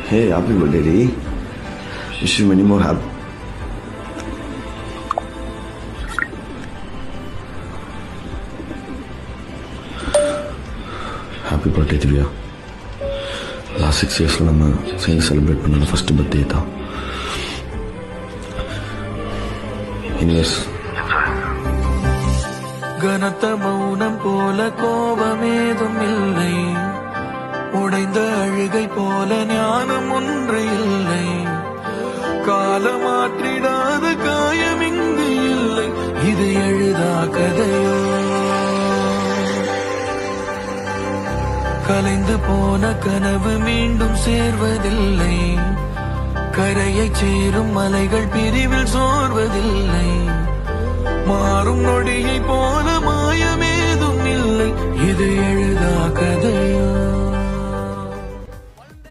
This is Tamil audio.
Hey, happy birthday, Dee. Wish you many more happy. Happy birthday, Divya. Last 6 years நம்ம சேர்ந்து செலிப்ரேட் பண்ண ஃபர்ஸ்ட் பர்த்டே தான். Anyways. கனத்த மௌனம் போல கோபமேதும் இல்லை, உடைந்த அழுகை போல ஞானம் ஒன்று இல்லை, காலமாற்றிடாத காயம் இங்கு இல்லை, இது எழுதா கதையோ. கலைந்து போன கனவு மீண்டும் சேர்வதில்லை, கரையை சேரும் மலைகள் பிரிவில் சோர்வதில்லை, மாறும் நொடியை போல மாயமேதும் இல்லை, இது எழுதா கதை.